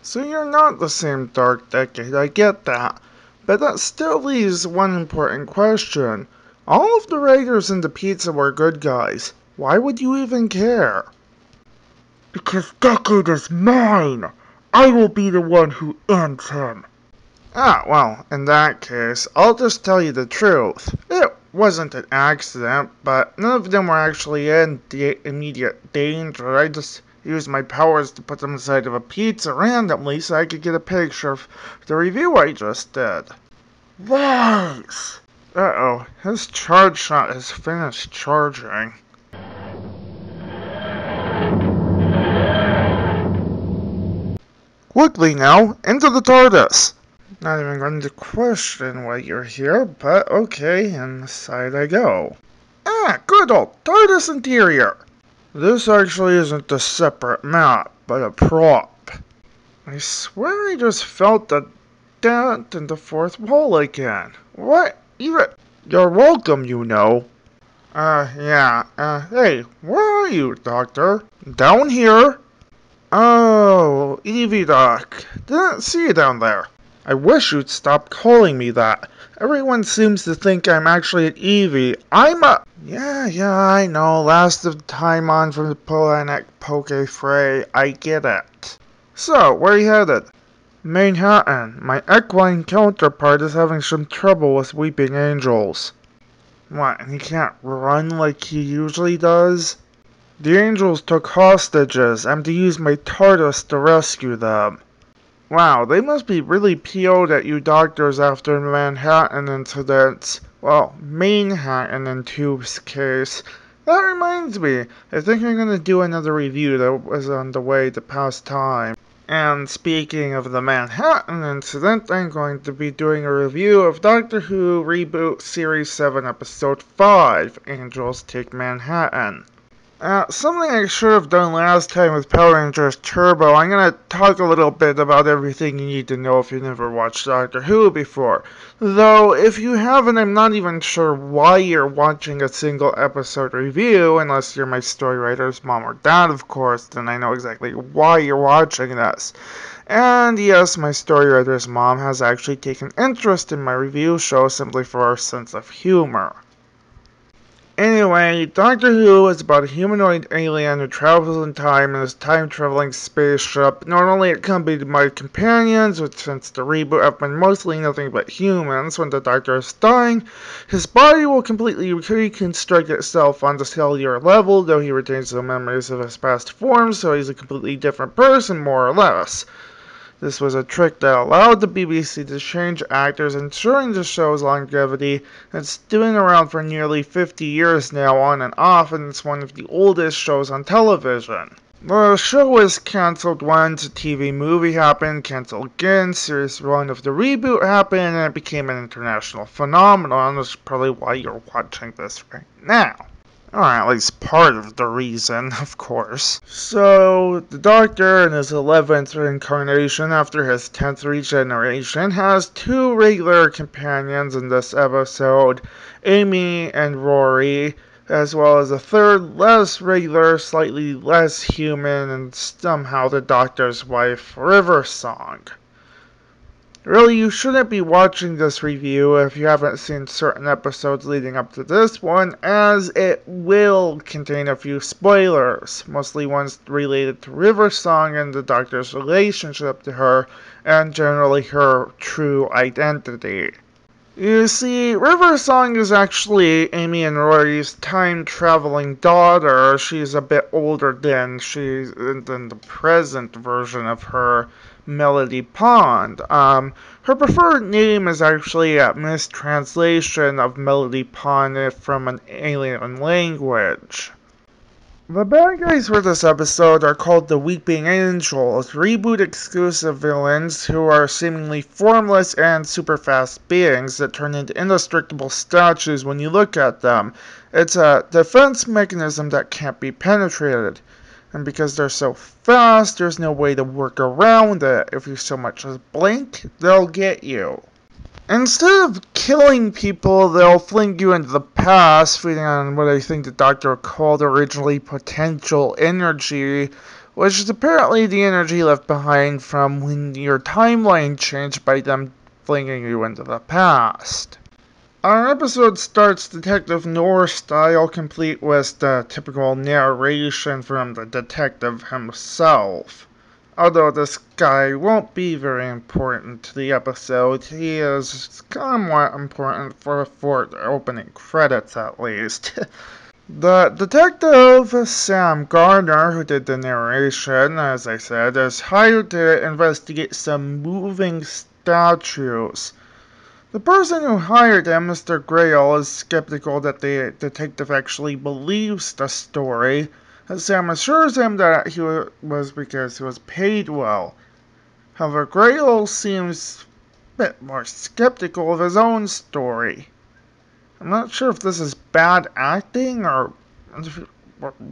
So you're not the same Dark Decade, I get that. But that still leaves one important question. All of the writers in the pizza were good guys. Why would you even care? Because Decade is mine! I will be the one who ends him. Ah, well, in that case, I'll just tell you the truth. It wasn't an accident, but none of them were actually in immediate danger. I just used my powers to put them inside of a pizza randomly so I could get a picture of the review I just did. Lies! Uh-oh, his charge shot has finished charging. Quickly now, into the TARDIS! Not even going to question why you're here, but okay, inside I go. Ah, good old TARDIS interior! This actually isn't a separate map, but a prop. I swear I just felt a dent in the fourth wall again. What? Even... You're welcome, you know. Yeah. Hey, where are you, Doctor? Down here? Oh, Evie Doc. Didn't see you down there. I wish you'd stop calling me that. Everyone seems to think I'm actually an Eevee. I'm a... Yeah, I know. Last of time on from the planet Poke Fray. I get it. So, where are you headed? Manhattan. My equine counterpart is having some trouble with weeping angels. What, and he can't run like he usually does? The angels took hostages. I'm to use my TARDIS to rescue them. Wow, they must be really PO'd at you doctors after the Manhattan incidents. Well, Manhattan in Tube's case. That reminds me, I think I'm gonna do another review that was on the way to pass time. And speaking of the Manhattan incident, I'm going to be doing a review of Doctor Who Reboot Series 7 Episode 5, Angels Take Manhattan. Something I should have done last time with Power Rangers Turbo. I'm gonna talk a little bit about everything you need to know if you've never watched Doctor Who before. Though, if you haven't, I'm not even sure why you're watching a single episode review, unless you're my story writer's mom or dad, of course, then I know exactly why you're watching this. And yes, my story writer's mom has actually taken interest in my review show simply for our sense of humor. Anyway, Doctor Who is about a humanoid alien who travels in time in his time-traveling spaceship, normally accompanied by companions, which since the reboot have been mostly nothing but humans. When the Doctor is dying, his body will completely reconstruct itself on the cellular level, though he retains the memories of his past forms, so he's a completely different person, more or less. This was a trick that allowed the BBC to change actors, ensuring the show's longevity. It's been around for nearly 50 years now, on and off, and it's one of the oldest shows on television. The show was cancelled once, a TV movie happened, cancelled again, series 1 of the reboot happened, and it became an international phenomenon. That's probably why you're watching this right now. Or at least part of the reason, of course. So, the Doctor in his 11th reincarnation after his 10th regeneration has two regular companions in this episode, Amy and Rory, as well as a third, less regular, slightly less human, and somehow the Doctor's wife, River Song. Really, you shouldn't be watching this review if you haven't seen certain episodes leading up to this one, as it will contain a few spoilers, mostly ones related to River Song and the Doctor's relationship to her, and generally her true identity. You see, River Song is actually Amy and Rory's time-traveling daughter. She's a bit older than the present version of her, Melody Pond. Her preferred name is actually a mistranslation of Melody Pond from an alien language. The bad guys for this episode are called the Weeping Angels, reboot-exclusive villains who are seemingly formless and super-fast beings that turn into indestructible statues when you look at them. It's a defense mechanism that can't be penetrated. And because they're so fast, there's no way to work around it. If you so much as blink, they'll get you. Instead of killing people, they'll fling you into the past, feeding on what I think the Doctor called originally potential energy, which is apparently the energy left behind from when your timeline changed by them flinging you into the past. Our episode starts Detective Noir style, complete with the typical narration from the detective himself. Although this guy won't be very important to the episode, he is somewhat important for the opening credits at least. The detective, Sam Gardner, who did the narration, as I said, is hired to investigate some moving statues. The person who hired him, Mr. Grail, is skeptical that the detective actually believes the story, as Sam assures him that he was because he was paid well. However, Grail seems a bit more skeptical of his own story. I'm not sure if this is bad acting or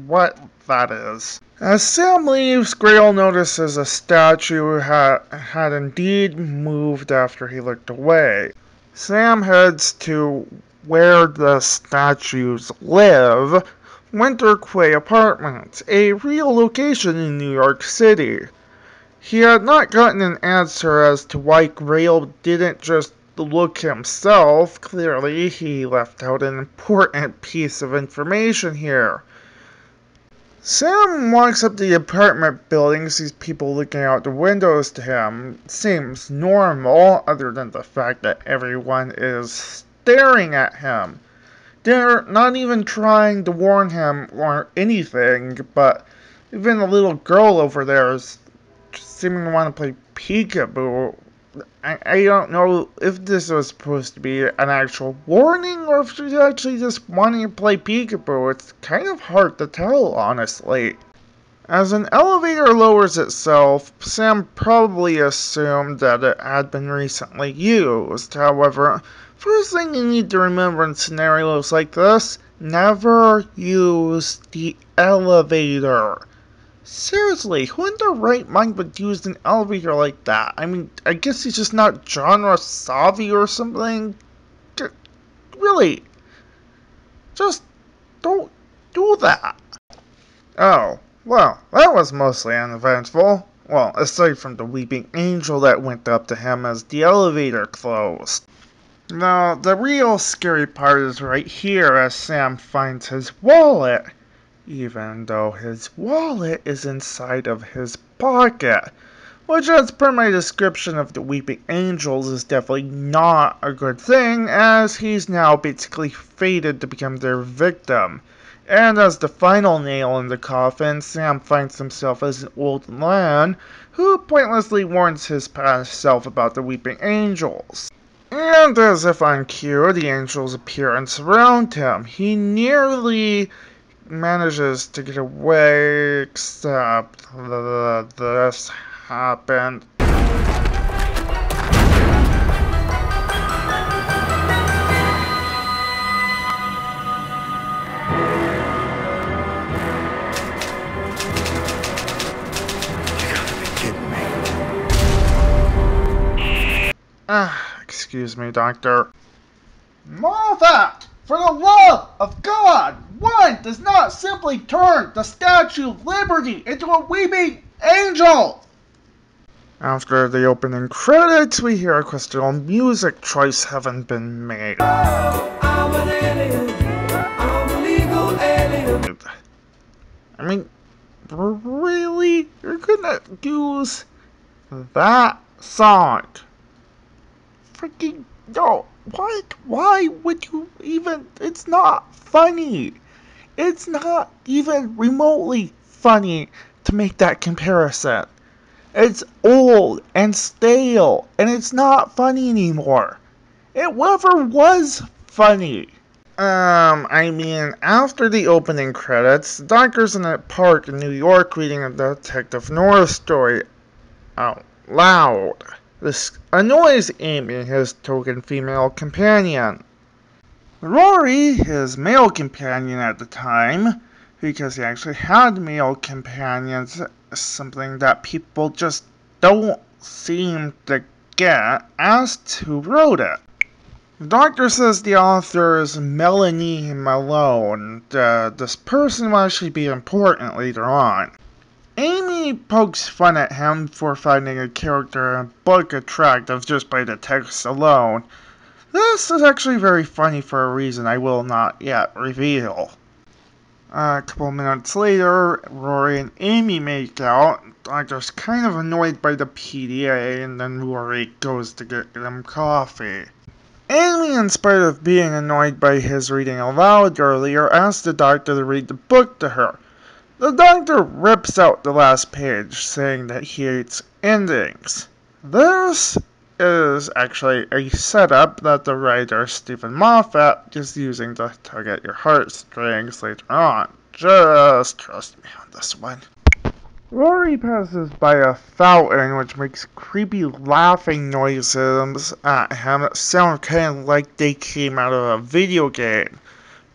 what that is. As Sam leaves, Grail notices a statue had indeed moved after he looked away. Sam heads to where the statues live, Winter Quay Apartments, a real location in New York City. He had not gotten an answer as to why Grail didn't just look himself. Clearly, he left out an important piece of information here. Sam walks up the apartment building, sees people looking out the windows to him. Seems normal, other than the fact that everyone is staring at him. They're not even trying to warn him or anything, but even the little girl over there is seeming to want to play peekaboo. I don't know if this was supposed to be an actual warning or if she's actually just wanting to play peekaboo. It's kind of hard to tell, honestly. As an elevator lowers itself, Sam probably assumed that it had been recently used. However, first thing you need to remember in scenarios like this, never use the elevator. Seriously, who in their right mind would use an elevator like that? I mean, I guess he's just not genre savvy or something. Really, just don't do that. Oh, well, that was mostly uneventful. Well, aside from the weeping angel that went up to him as the elevator closed. Now, the real scary part is right here as Sam finds his wallet. Even though his wallet is inside of his pocket, which as per my description of the Weeping Angels is definitely not a good thing, as he's now basically fated to become their victim. And as the final nail in the coffin, Sam finds himself as an old man who pointlessly warns his past self about the Weeping Angels. And as if on cue, the angels appear and surround him. He nearly manages to get away, except this happened. Excuse me, Doctor. Martha! For the love of God, one does not simply turn the Statue of Liberty into a weeping angel! After the opening credits, we hear a questionable music choice having been made. Oh, I'm an alien. I'm a legal alien. I mean, really? You're gonna use that song? Freaking no. What? Why would you even? It's not funny. It's not even remotely funny to make that comparison. It's old and stale, and it's not funny anymore. It never was funny. I mean, after the opening credits, the doctor's in a park in New York reading a Detective Noir story out loud. This annoys Amy, his token female companion. Rory, his male companion at the time, because he actually had male companions, something that people just don't seem to get, asked who wrote it. The doctor says the author is Melanie Malone. This person will actually be important later on. Amy pokes fun at him for finding a character in a book attractive just by the text alone. This is actually very funny for a reason I will not yet reveal. A couple minutes later, Rory and Amy make out. Doctor's kind of annoyed by the PDA, and then Rory goes to get them coffee. Amy, in spite of being annoyed by his reading aloud earlier, asks the doctor to read the book to her. The doctor rips out the last page, saying that he hates endings. This is actually a setup that the writer Stephen Moffat is using to tug at your heartstrings later on. Just trust me on this one. Rory passes by a fountain which makes creepy laughing noises at him that sound kind of like they came out of a video game.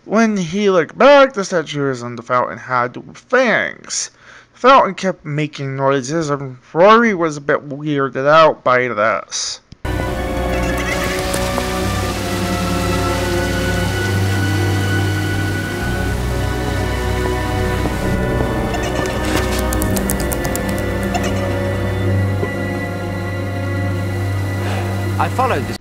When he looked back, the statue in the fountain had fangs. The fountain kept making noises, and Rory was a bit weirded out by this. I followed this.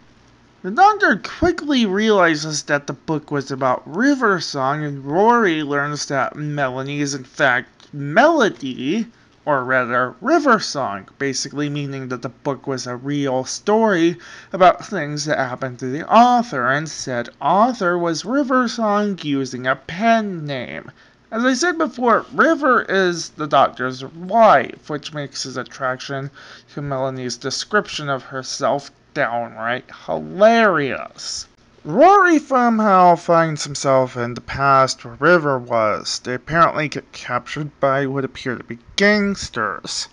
The doctor quickly realizes that the book was about River Song, and Rory learns that Melanie is in fact Melody, or rather River Song, basically meaning that the book was a real story about things that happened to the author, and said author was River Song using a pen name. As I said before, River is the doctor's wife, which makes his attraction to Melanie's description of herself downright hilarious. Rory somehow finds himself in the past where River was. They apparently get captured by what appear to be gangsters.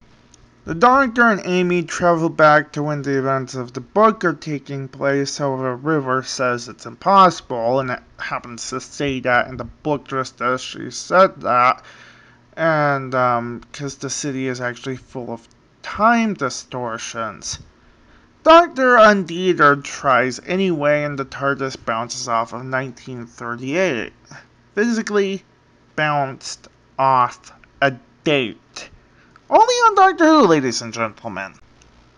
The doctor and Amy travel back to when the events of the book are taking place, however River says it's impossible, and it happens to say that in the book just as she said that, and because the city is actually full of time distortions. Dr. Undeater tries anyway, and the TARDIS bounces off of 1938. Physically bounced off a date. Only on Doctor Who, ladies and gentlemen.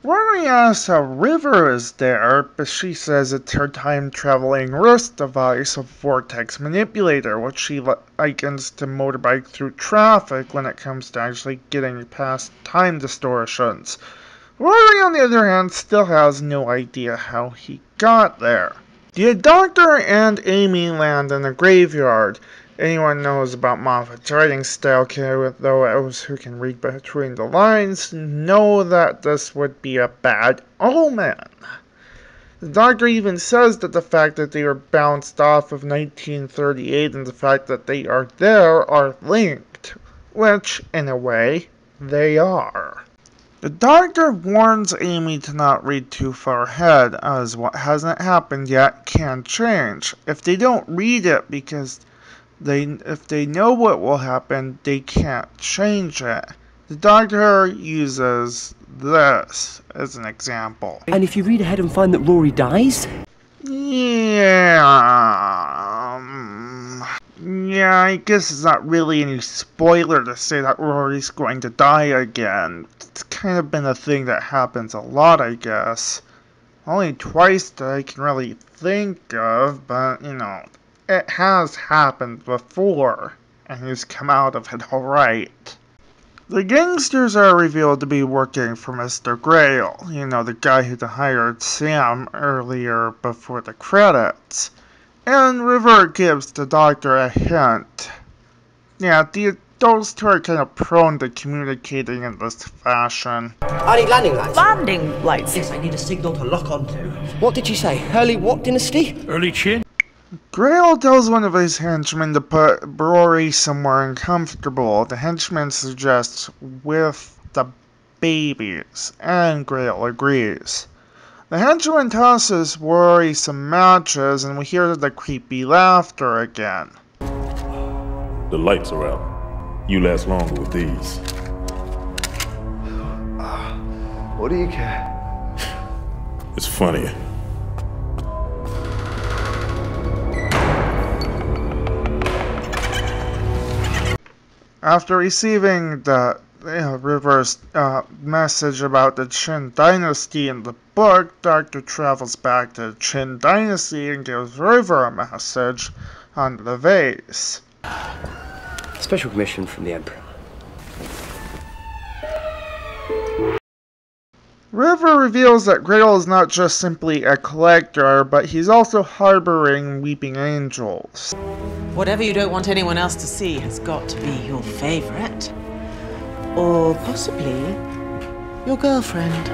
Rory asks how River is there, but she says it's her time-traveling wrist device, a vortex manipulator, which she likens to motorbike through traffic when it comes to actually getting past time distortions. Rory, on the other hand, still has no idea how he got there. The doctor and Amy land in a graveyard. Anyone knows about Moffat's writing style, those who can read between the lines, know that this would be a bad omen. The doctor even says that the fact that they were bounced off of 1938 and the fact that they are there are linked, which, in a way, they are. The doctor warns Amy to not read too far ahead, as what hasn't happened yet can change. If they don't read it because if they know what will happen, they can't change it. The doctor uses this as an example. And if you read ahead and find that Rory dies? Yeah, I guess it's not really any spoiler to say that Rory's going to die again. It's kind of been a thing that happens a lot, I guess. Only twice that I can really think of, but, it has happened before, and he's come out of it alright. The gangsters are revealed to be working for Mr. Grail, the guy who hired Sam earlier before the credits. And River gives the doctor a hint. Yeah, those two are kind of prone to communicating in this fashion. I need landing lights. Landing lights? Yes, I need a signal to lock onto. What did you say? Early what dynasty? Early chin? Grail tells one of his henchmen to put Rory somewhere uncomfortable. The henchman suggests with the babies, and Grail agrees. The henchman tosses Rory some matches, and we hear the creepy laughter again. The lights are out. You last longer with these. What do you care? It's funny. After receiving the River's message about the Qin Dynasty in the book, Doctor travels back to the Qin Dynasty and gives River a message on the vase. Special commission from the Emperor. River reveals that Grail is not just simply a collector, but he's also harboring weeping angels. Whatever you don't want anyone else to see has got to be your favorite. Or possibly your girlfriend.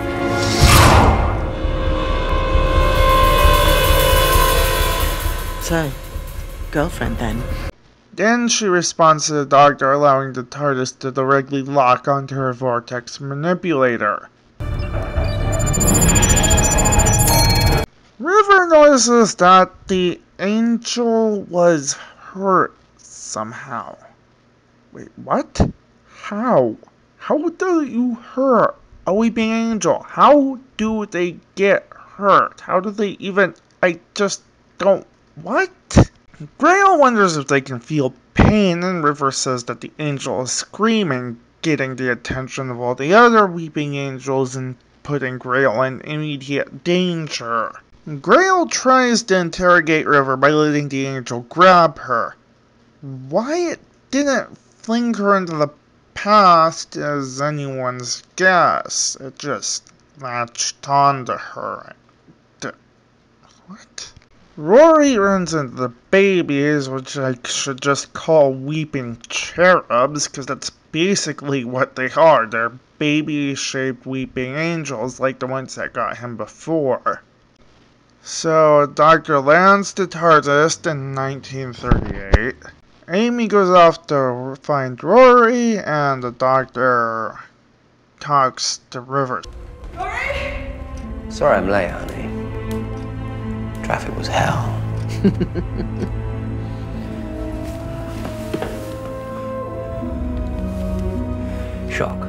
So, girlfriend then. Then she responds to the Doctor, allowing the TARDIS to directly lock onto her vortex manipulator. River notices that the angel was hurt somehow. Wait, what? How? How do you hurt a weeping angel? How do they get hurt? How do they even... I just don't... What? Grail wonders if they can feel pain, and River says that the angel is screaming, getting the attention of all the other weeping angels and putting Grail in immediate danger. Grail tries to interrogate River by letting the angel grab her. Why it didn't fling her into the past is anyone's guess. It just latched onto her. What? Rory runs into the babies, which I should just call weeping cherubs, because that's basically what they are. They're baby-shaped weeping angels, like the ones that got him before. So, Doctor lands to TARDIS in 1938. Amy goes off to find Rory, and the Doctor talks to River. Rory? Sorry I'm late, honey. Traffic was hell. Shock.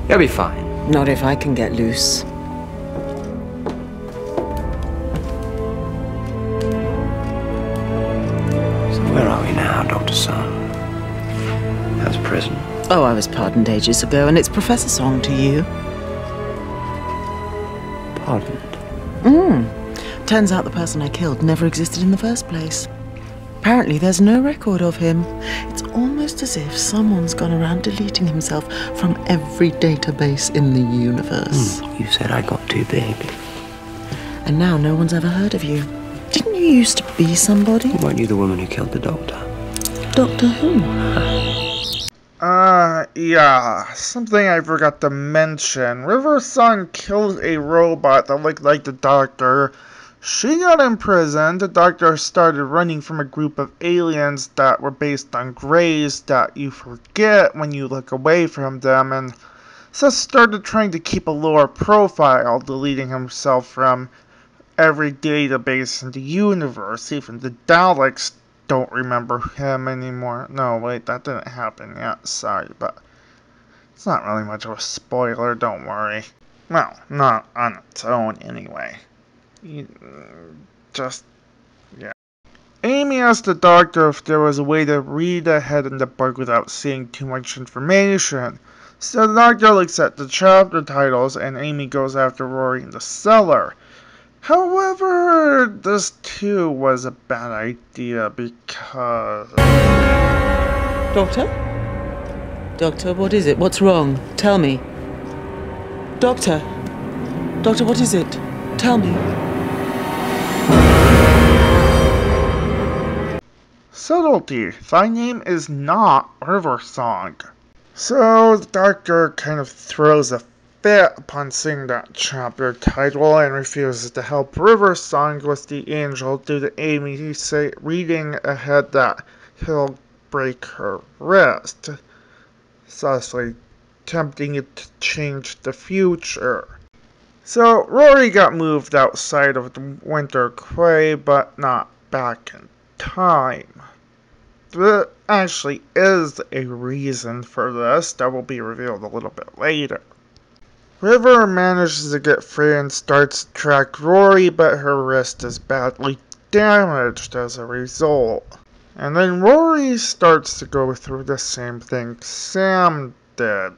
You'll be fine. Not if I can get loose. Where are we now, Dr. Son? How's prison? Oh, I was pardoned ages ago, and it's Professor Song to you. Pardoned? Turns out the person I killed never existed in the first place. Apparently there's no record of him. It's almost as if someone's gone around deleting himself from every database in the universe. You said I got too big. And now no one's ever heard of you. Didn't you used to be somebody? Weren't you the woman who killed the doctor? Doctor who? Yeah, something I forgot to mention. River's son killed a robot that looked like the Doctor. She got imprisoned. The Doctor started running from a group of aliens that were based on grays that you forget when you look away from them, and so started trying to keep a lower profile, deleting himself from every database in the universe. Even the Daleks don't remember him anymore. No, wait, that didn't happen yet. Sorry, but it's not really much of a spoiler, don't worry. Well, not on its own, anyway. Yeah. Amy asked the Doctor if there was a way to read ahead in the book without seeing too much information. So the Doctor looks at the chapter titles, and Amy goes after Rory in the cellar. However, this too was a bad idea because... Doctor? Doctor, what is it? What's wrong? Tell me. Doctor? Doctor, what is it? Tell me. Subtlety. Thy name is not River Song. So the Doctor kind of throws a fit upon seeing that chapter title and refuses to help River Song with the angel due to Amy reading ahead that he'll break her wrist, thusly tempting it to change the future. So Rory got moved outside of the Winter Quay, but not back in time. There actually is a reason for this that will be revealed a little bit later. River manages to get free and starts to track Rory, but her wrist is badly damaged as a result. And then Rory starts to go through the same thing Sam did.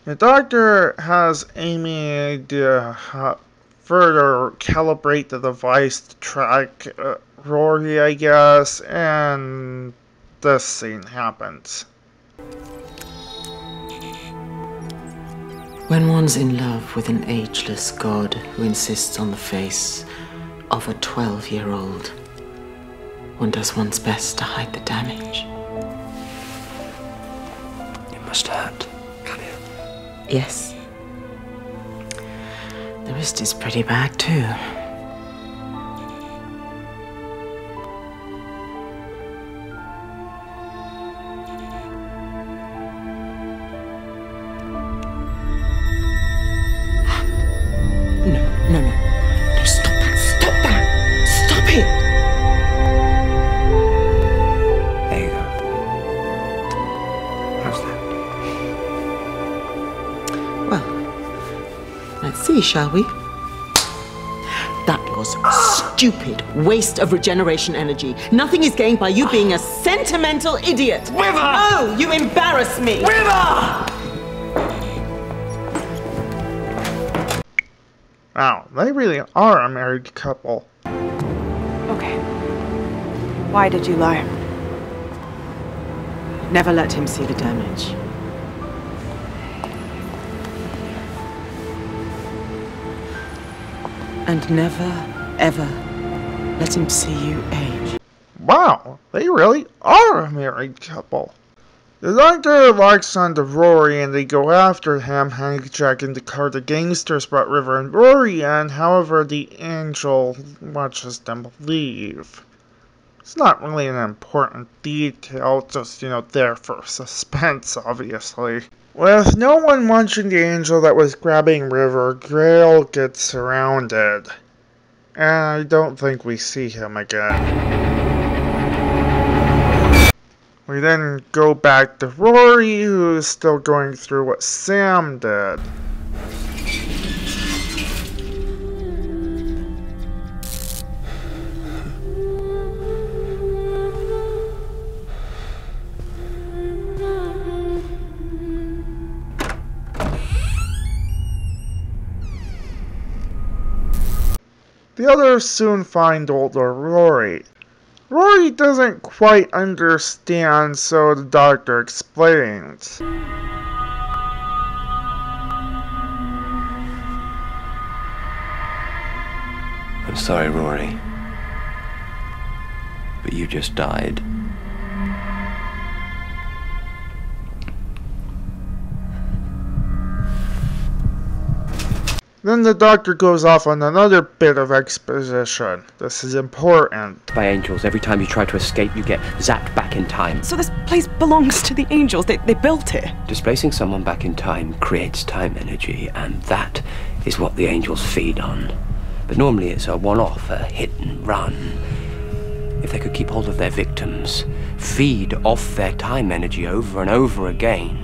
The doctor has Amy further calibrate the device to track Rory, I guess, and this scene happens. When one's in love with an ageless god who insists on the face of a 12-year-old, one does one's best to hide the damage. It must hurt. Yes. The wrist is pretty bad, too. No, stop that! Stop it! There you go. How's that? Well, let's see, shall we? That was a stupid waste of regeneration energy. Nothing is gained by you being a sentimental idiot. River! Oh, you embarrass me! River! Wow, they really are a married couple. Okay. Why did you lie? Never let him see the damage. And never, ever let him see you age. Wow, they really are a married couple. The doctor locks onto Rory and they go after him, hijacking the car the gangsters brought River and Rory in. However, the angel watches them leave. It's not really an important detail, just, there for suspense, obviously. With no one watching the angel that was grabbing River, Grail gets surrounded. And I don't think we see him again. We then go back to Rory, who is still going through what Sam did. The others soon find older Rory. Rory doesn't quite understand, so the doctor explains. I'm sorry, Rory. But you just died. Then the doctor goes off on another bit of exposition. This is important. By angels, every time you try to escape, you get zapped back in time. So this place belongs to the angels. They built it. Displacing someone back in time creates time energy, and that is what the angels feed on. But normally it's a one-off, a hit and run. If they could keep hold of their victims, feed off their time energy over and over again.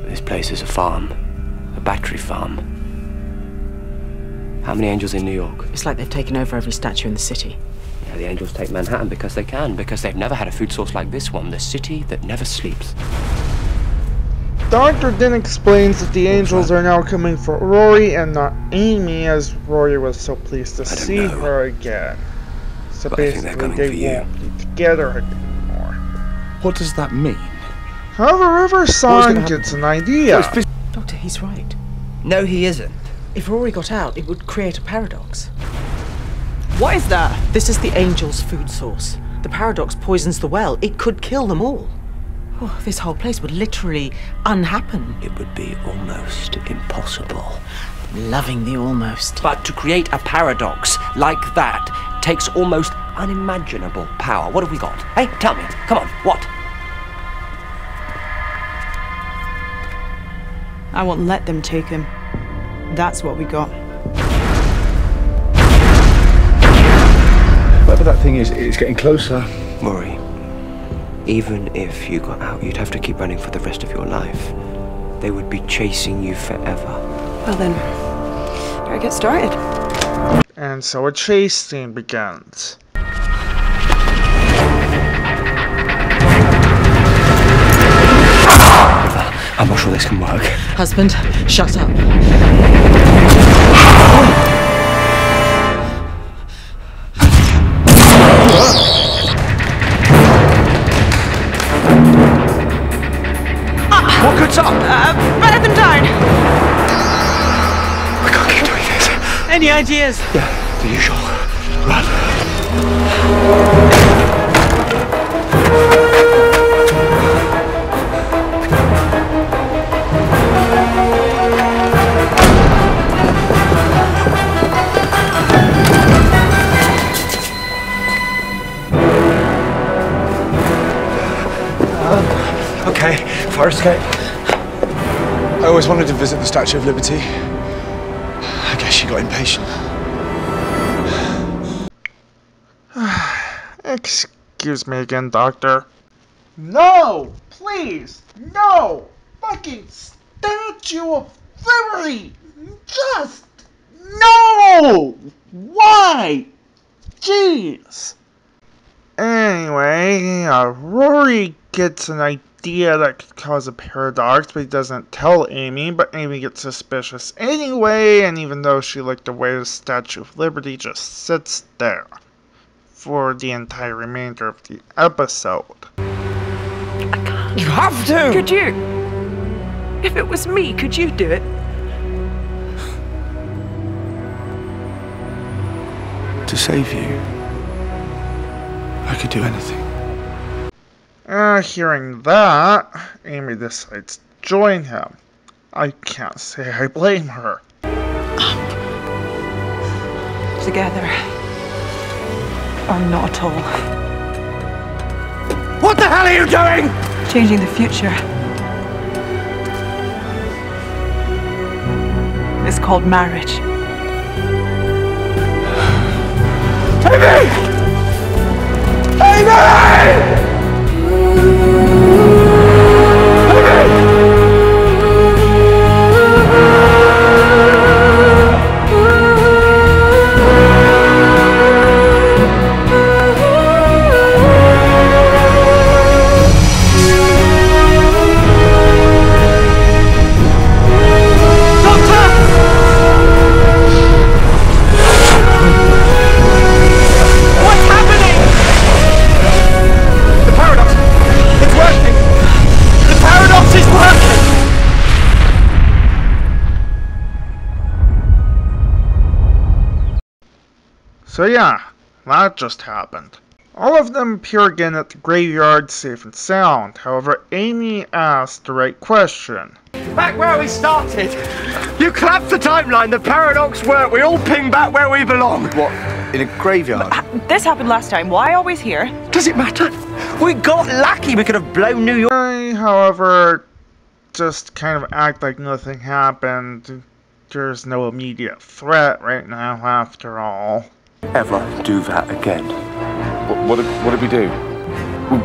This place is a farm. A battery farm. How many angels in New York? It's like they've taken over every statue in the city. Yeah, the angels take Manhattan because they can, because they've never had a food source like this one, the city that never sleeps. Doctor then explains that the angels are now coming for Rory and not Amy, as Rory was so pleased to see her again. So but basically they won't be together anymore. What does that mean? However, Riverside gets an idea. Doctor, he's right. No, he isn't. If Rory got out, it would create a paradox. What is that? This is the angel's food source. The paradox poisons the well. It could kill them all. Oh, this whole place would literally unhappen. It would be almost impossible. Loving the almost. But to create a paradox like that takes almost unimaginable power. What have we got? Hey, tell me. Come on, what? I won't let them take him. That's what we got. Whatever that thing is, it's getting closer. Rory, Even if you got out, you'd have to keep running for the rest of your life. They would be chasing you forever. Well then, better get started. And so a chase scene begins. I'm not sure this can work. Husband, shut up. What good's up? Better than down. I can't keep doing this. Any ideas? Yeah, the usual. Run. Okay, fire escape. I always wanted to visit the Statue of Liberty. I guess she got impatient. Excuse me again, Doctor. No! Please! No! Fucking Statue of Liberty! Just no! Why? Jeez! Anyway, Rory gets an idea that could cause a paradox, but he doesn't tell Amy, but Amy gets suspicious anyway, and even though she looked away, the Statue of Liberty just sits there for the entire remainder of the episode. You have to! Could you? If it was me, could you do it? To save you, I could do anything. Hearing that, Amy decides to join him. I can't say I blame her. Together. Or not at all. What the hell are you doing? Changing the future. It's called marriage. Amy! Amy! So yeah, that just happened. All of them appear again at the graveyard safe and sound. However, Amy asked the right question. Back where we started. You collapsed the timeline, the paradox worked, we all ping back where we belong. What? In a graveyard? This happened last time. Why are we here? Does it matter? We got lucky, we could have blown New York. I, however, just kind of act like nothing happened. There's no immediate threat right now, after all. Ever do that again? What did we do?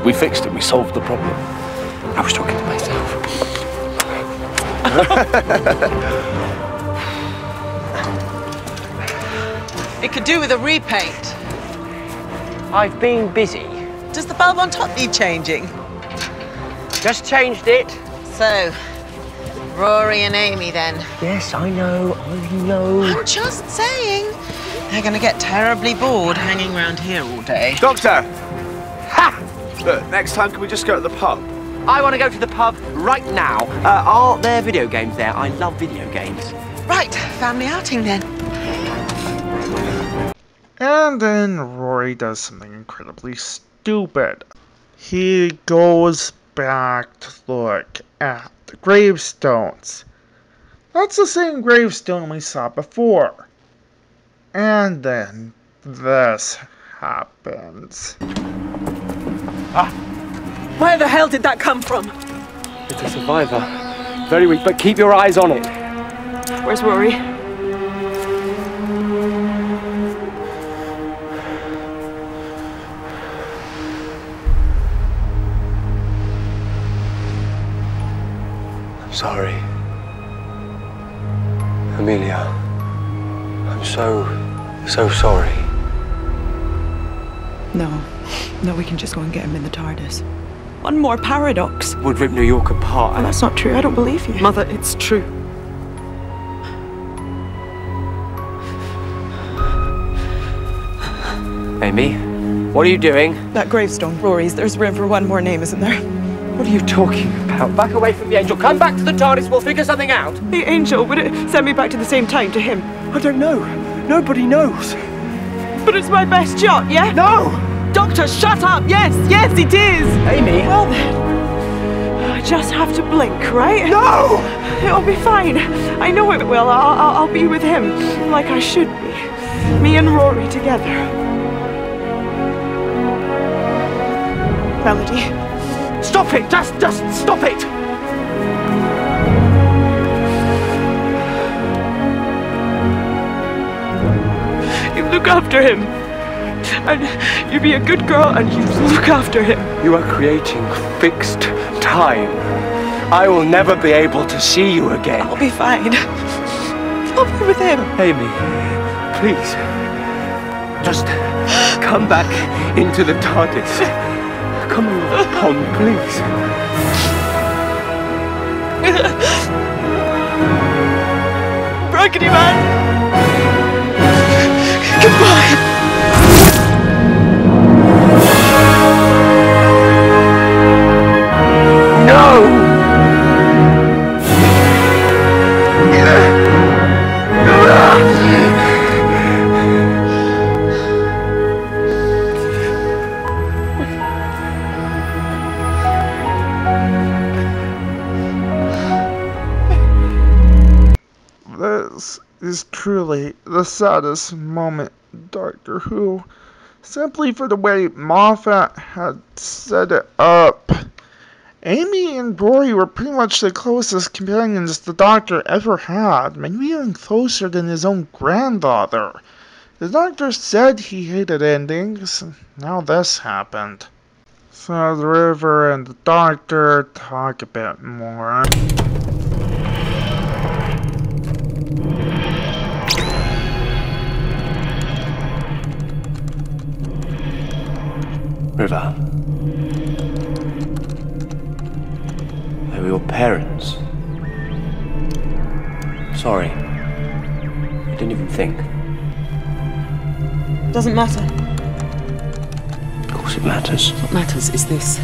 We fixed it, we solved the problem. I was talking to myself. It could do with a repaint. I've been busy. Does the bulb on top need changing? Just changed it. So, Rory and Amy then. Yes, I know. I'm just saying. They're gonna get terribly bored hanging around here all day. Doctor! Ha! Look, next time can we just go to the pub? I want to go to the pub right now. Are there video games there? I love video games. Right, family outing then. And then Rory does something incredibly stupid. He goes back to look at the gravestones. That's the same gravestone we saw before. And then this happens. Where the hell did that come from? It's a survivor. Very weak, but keep your eyes on it. Where's Rory? sorry. Amelia, I'm so sorry. No, we can just go and get him in the TARDIS. One more paradox. Would rip New York apart. Well, that's not true. I don't believe you. Mother, it's true. Amy, what are you doing? That gravestone, Rory's. There's room for one more name, isn't there? What are you talking about? Back away from the angel. Come back to the TARDIS. We'll figure something out. The angel, would it send me back to the same time to him? I don't know. Nobody knows. But it's my best shot, yeah? No! Doctor, shut up! Yes, it is! Amy! Well then, I just have to blink, right? No! It'll be fine. I know it will. I'll be with him, like I should be. Me and Rory together. Melody. Stop it! Just stop it! You look after him. And you be a good girl and you look after him. You are creating fixed time. I will never be able to see you again. I'll be fine. I'll be with him. Amy, please. Just come back into the TARDIS. Come on, please. Brackety man. Goodbye. This is truly the saddest moment in Doctor Who, simply for the way Moffat had set it up. Amy and Rory were pretty much the closest companions the Doctor ever had, maybe even closer than his own granddaughter. The Doctor said he hated endings, and now this happened. So the River and the Doctor talk a bit more. River. They were your parents. Sorry. I didn't even think. Doesn't matter. Of course it matters. What matters is this,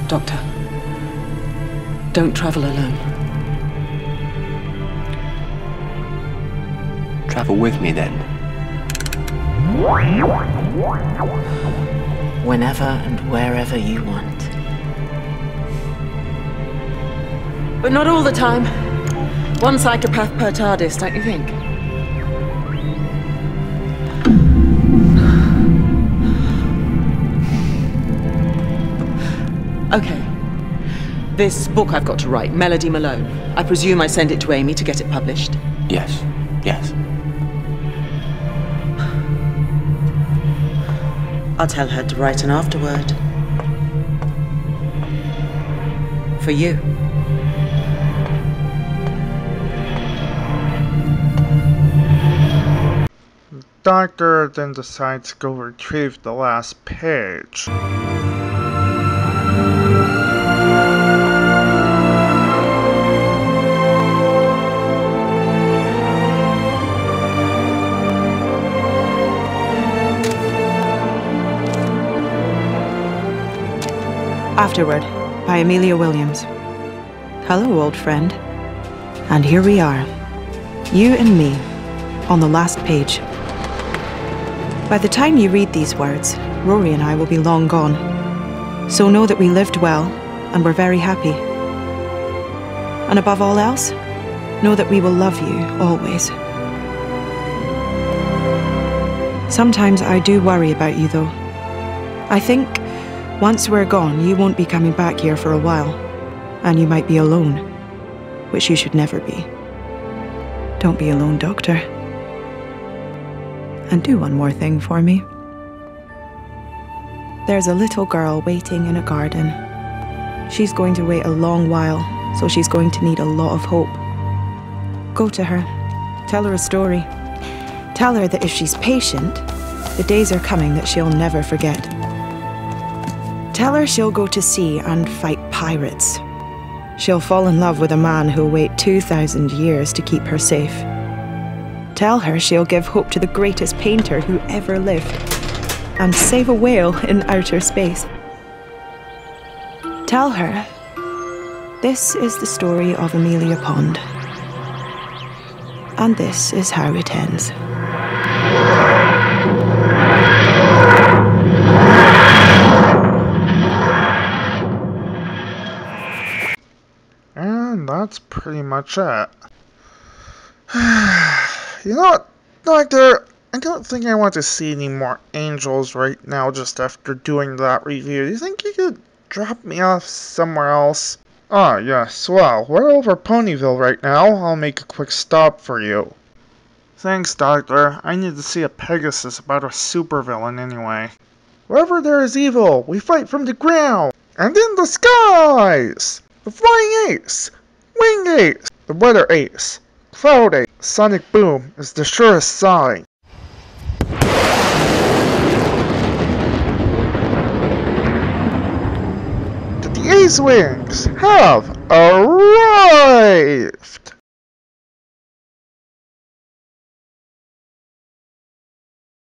Doctor. Don't travel alone. Travel with me then. Whenever and wherever you want. But not all the time. One psychopath per TARDIS, don't you think? Okay. This book I've got to write, Melody Malone. I presume I send it to Amy to get it published? Yes. I'll tell her to write an afterword. For you. The Doctor then decides to go retrieve the last page. Afterward, by Amelia Williams. Hello, old friend. And here we are. You and me, on the last page. By the time you read these words, Rory and I will be long gone. So know that we lived well, and we're very happy. And above all else, know that we will love you always. Sometimes I do worry about you, though. I think once we're gone, you won't be coming back here for a while, and you might be alone, which you should never be. Don't be alone, Doctor. And do one more thing for me. There's a little girl waiting in a garden. She's going to wait a long while so she's going to need a lot of hope. Go to her. Tell her a story. Tell her that if she's patient, the days are coming that she'll never forget. Tell her she'll go to sea and fight pirates. She'll fall in love with a man who'll wait 2,000 years to keep her safe. Tell her she'll give hope to the greatest painter who ever lived, and save a whale in outer space. Tell her this is the story of Amelia Pond, and this is how it ends. And that's pretty much it. You know what, Doctor? I don't think I want to see any more angels right now just after doing that review. Do you think you could drop me off somewhere else? Ah, yes, well, we're over Ponyville right now. I'll make a quick stop for you. Thanks, Doctor. I need to see a Pegasus about a supervillain anyway. Wherever there is evil, we fight from the ground and in the skies! The Flying Ace, Wing Ace, the Weather Ace, Cloud Ace, Sonic Boom is the surest sign. The Ace Wings have arrived!